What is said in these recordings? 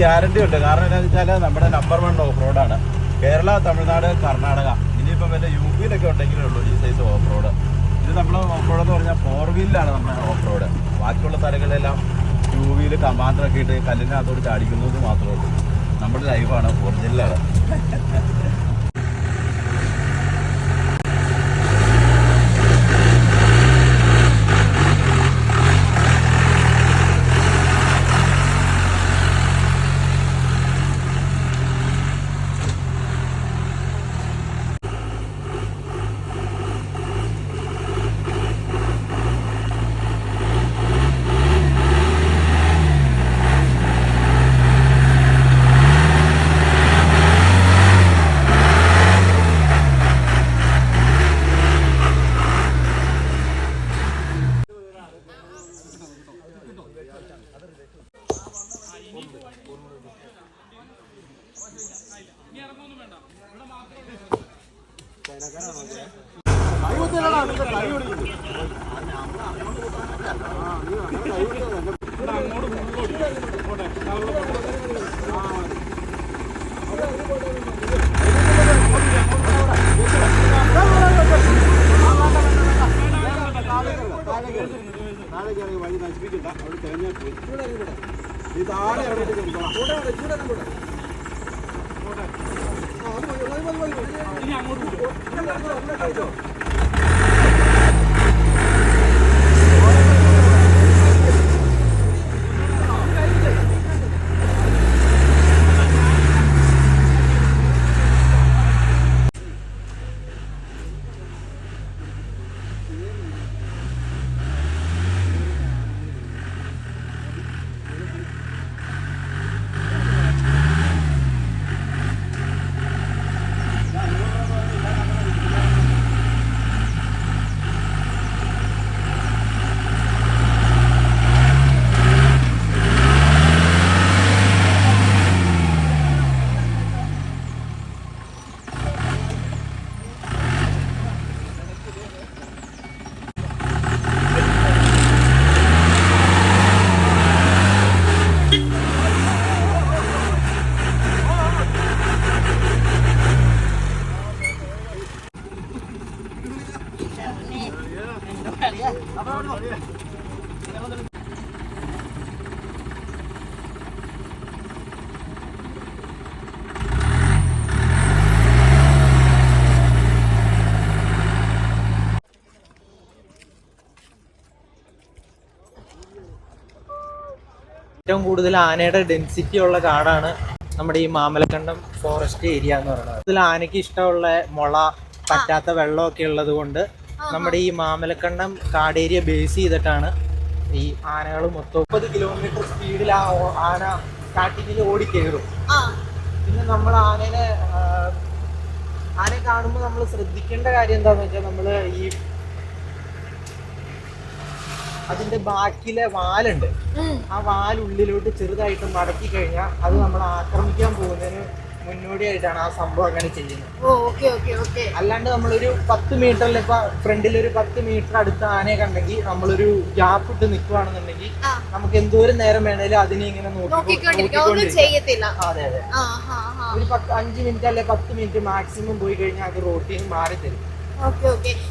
Guarantee ഉണ്ട്. കാരണം എന്താണെന്ന് വെച്ചാൽ നമ്മുടെ നമ്പർ 1 ഓഫ് റോഡാണ്. കേരള, തമിഴ്നാട്, കർണാടക, ഇനിയിപ്പോൾ വല്ല UP ഉണ്ടെങ്കിലേ ഉള്ളൂ ഈ സൈസ് ഓഫ് റോഡ്. ഇത് നമ്മൾ ഓഫ് റോഡ് എന്ന് പറഞ്ഞാൽ 4 വീലിലാണ് നമ്മുടെ ഓഫ് റോഡ്. ബാക്കിയുള്ള സ്ഥലങ്ങളിലെല്ലാം 2 വീല് കമാൻഡറൊക്കെ ഇട്ട് കല്ലിനകത്തോട് ചാടിക്കുന്നത് മാത്രമേ ഉള്ളൂ. നമ്മുടെ ലൈഫാണ്, ഒറിജിനലാണ്. വഴി നശിപ്പിക്കണ്ട, അവിടെ കഴിഞ്ഞാൽ ഇതാണ് അങ്ങോട്ട് ഏറ്റവും കൂടുതൽ ആനയുടെ ഡെൻസിറ്റി ഉള്ള കാടാണ് നമ്മുടെ ഈ മാമലക്കണ്ടം ഫോറസ്റ്റ് ഏരിയ എന്ന് പറയുന്നത്. അതിൽ ആനയ്ക്ക് ഇഷ്ടമുള്ള മുള, പറ്റാത്ത വെള്ളമൊക്കെ ഉള്ളത് കൊണ്ട് നമ്മുടെ ഈ മാമലക്കണ്ടം കാട് ഏരിയ ബേസ് ചെയ്തിട്ടാണ് ഈ ആനകൾ മൊത്തം 30 കിലോമീറ്റർ സ്പീഡിൽ ആ ആന സ്റ്റാർട്ടിങ്ങിൽ ഓടിക്കയറും. പിന്നെ നമ്മൾ ആനയെ കാണുമ്പോൾ നമ്മൾ ശ്രദ്ധിക്കേണ്ട കാര്യം എന്താണെന്ന് വെച്ചാൽ, നമ്മൾ ഈ അതിന്റെ ബാക്കിലെ വാലുണ്ട്, ആ വാലുള്ളിലോട്ട് ചെറുതായിട്ട് മടക്കി കഴിഞ്ഞാൽ അത് നമ്മൾ ആക്രമിക്കാൻ പോകുന്നതിന് മുന്നോടിയായിട്ടാണ് ആ സംഭവം അങ്ങനെ ചെയ്യുന്നത്. അല്ലാണ്ട് നമ്മളൊരു 10 മീറ്ററിൽ ഇപ്പൊ ഫ്രണ്ടിൽ ഒരു 10 മീറ്റർ അടുത്ത ആനയെ കണ്ടെങ്കിൽ നമ്മളൊരു ഗ്യാപ്പ് ഇട്ട് നിൽക്കുകയാണെന്നുണ്ടെങ്കിൽ നമുക്ക് എന്തോരം നേരം വേണേലും അതിനെ ഇങ്ങനെ നോക്കിക്കൊണ്ടിരിക്കും. അതെ അതെ, ഒരു 5 മിനിറ്റ് അല്ലെ 10 മിനിറ്റ് മാക്സിമം പോയി കഴിഞ്ഞാൽ അത് റോട്ടിൽ നിന്ന് മാറി തരും.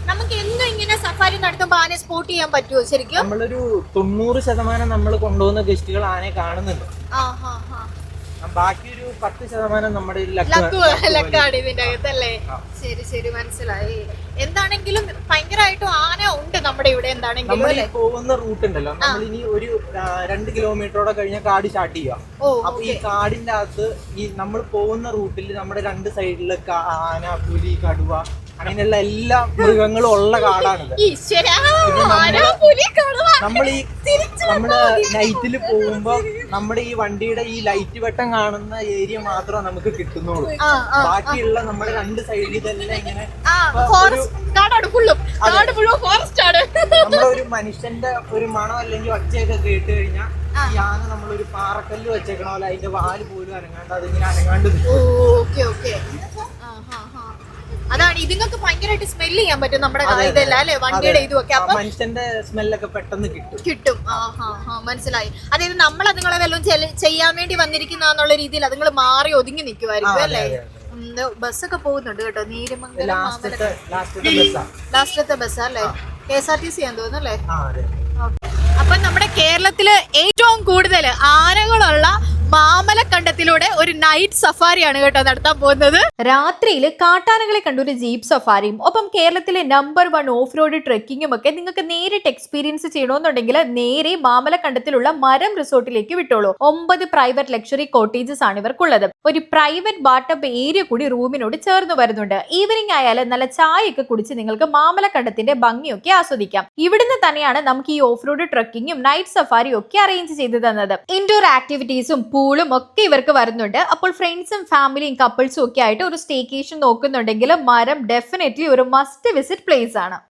നമുക്ക് എന്നും ഇങ്ങനെ സഫാരി നടത്തുമ്പോ ആനയെ സ്പോട്ട് ചെയ്യാൻ പറ്റുമോ ശരിക്കും? നമ്മളൊരു 90% നമ്മൾ കൊണ്ടുപോകുന്ന ഗസ്റ്റുകൾ ആനയെ കാണുന്നുണ്ട്. ബാക്കി ഒരു 10% നമ്മുടെ ലക്കാണ് ഇതിന്റെ അകത്തല്ലേ? ശരി ശരി, മനസ്സിലായി. എന്താണെങ്കിലും ഭയങ്കരമായിട്ടും ആന ഉണ്ട് നമ്മുടെ ഇവിടെ. എന്താണെങ്കിലും പോകുന്ന റൂട്ട് ഉണ്ടല്ലോ, നമ്മൾ ഇനി ഒരു 2 കിലോമീറ്ററോടെ കഴിഞ്ഞാൽ കാട് സ്റ്റാർട്ട് ചെയ്യാം. അപ്പൊ ഈ കാടിന്റെ അകത്ത് ഈ നമ്മൾ പോകുന്ന റൂട്ടിൽ നമ്മുടെ 2 സൈഡിലൊക്കെ ആന, പുലി, കടുവ അങ്ങനെയുള്ള എല്ലാ മൃഗങ്ങളും ഉള്ള കാടാണിത്. നമ്മള് നൈറ്റിൽ പോകുമ്പോ നമ്മുടെ ഈ വണ്ടിയുടെ ഈ ലൈറ്റ് വെട്ടം കാണുന്ന ഏരിയ മാത്രമേ നമുക്ക് കിട്ടുന്നുള്ളൂ. ബാക്കിയുള്ള നമ്മുടെ 2 സൈഡിൽ ഇതെല്ലാം ഇങ്ങനെ നമ്മളൊരു മനുഷ്യന്റെ ഒരു മണം അല്ലെങ്കിൽ ഒച്ചയൊക്കെ കേട്ട് കഴിഞ്ഞാൽ ഈ ആന നമ്മളൊരു പാറക്കല്ല് വെച്ചേക്കണ പോലെ അതിന്റെ വാല് പോലും അനങ്ങാണ്ട് അതിങ്ങനെ അനങ്ങാണ്ട്. അതാണ് ഇതുങ്ങൾക്ക് ഭയങ്കരമായിട്ട് സ്മെല് ചെയ്യാൻ പറ്റും നമ്മുടെ ഇതെല്ലാം അല്ലെ, വണ്ടിയുടെ ഇതുമൊക്കെ. അപ്പൊ മനുഷ്യന്റെ സ്മെല്ലൊക്കെ പെട്ടെന്ന് കിട്ടും. മനസ്സിലായി. അതായത് നമ്മൾ അതുങ്ങളെ വല്ലതും ചെയ്യാൻ വേണ്ടി വന്നിരിക്കുന്ന രീതിയിൽ അതുങ്ങൾ മാറി ഒതുങ്ങി നിൽക്കുമായിരിക്കും അല്ലേ. ബസ്സൊക്കെ പോകുന്നുണ്ട് കേട്ടോ, നീരമംഗലം ലാസ്റ്റത്തെ ബസ്സാ അല്ലേ, KSRTC ആണെന്ന് തോന്നുന്നു അല്ലേ. അപ്പൊ നമ്മുടെ കേരളത്തില് ഏറ്റവും കൂടുതൽ ആനകളുള്ള മാമലക്കണ്ടത്തിലൂടെ ഒരു നൈറ്റ് സഫാരിയാണ് കേട്ടോ നടത്താൻ പോകുന്നത്. രാത്രിയിൽ കാട്ടാനകളെ കണ്ട ഒരു ജീപ്പ് സഫാരിയും ഒപ്പം കേരളത്തിലെ നമ്പർ 1 ഓഫ് റോഡ് ട്രെക്കിങ്ങും ഒക്കെ നിങ്ങൾക്ക് നേരിട്ട് എക്സ്പീരിയൻസ് ചെയ്യണമെന്നുണ്ടെങ്കിൽ നേരെ മാമലക്കണ്ടത്തിലുള്ള മരം റിസോർട്ടിലേക്ക് വിട്ടോളൂ. 9 പ്രൈവറ്റ് ലക്ഷറി കോട്ടേജസ് ആണ് ഇവർക്കുള്ളത്. ഒരു പ്രൈവറ്റ് ബാട്ടപ്പ് ഏരിയ കൂടി റൂമിനോട് ചേർന്ന് വരുന്നുണ്ട്. ഈവനിങ് ആയാലും നല്ല ചായയൊക്കെ കുടിച്ച് നിങ്ങൾക്ക് മാമലക്കണ്ടത്തിന്റെ ഭംഗിയൊക്കെ ആസ്വദിക്കാം. ഇവിടുന്ന് തന്നെയാണ് നമുക്ക് ഈ ഓഫ് റോഡ് ട്രെക്കിങ്ങും നൈറ്റ് സഫാരിയും ഒക്കെ അറേഞ്ച് ചെയ്ത് തന്നത്. ഇൻഡോർ ആക്ടിവിറ്റീസും പൂളും ഒക്കെ ഇവർക്ക് വരുന്നുണ്ട്. അപ്പോൾ ഫ്രണ്ട്സും ഫാമിലിയും കപ്പിൾസും ഒക്കെ ആയിട്ട് ഒരു സ്റ്റേക്കേഷൻ നോക്കുന്നുണ്ടെങ്കിൽ മരം ഡെഫിനറ്റ്ലി ഒരു മസ്റ്റ് വിസിറ്റ് പ്ലേസ് ആണ്.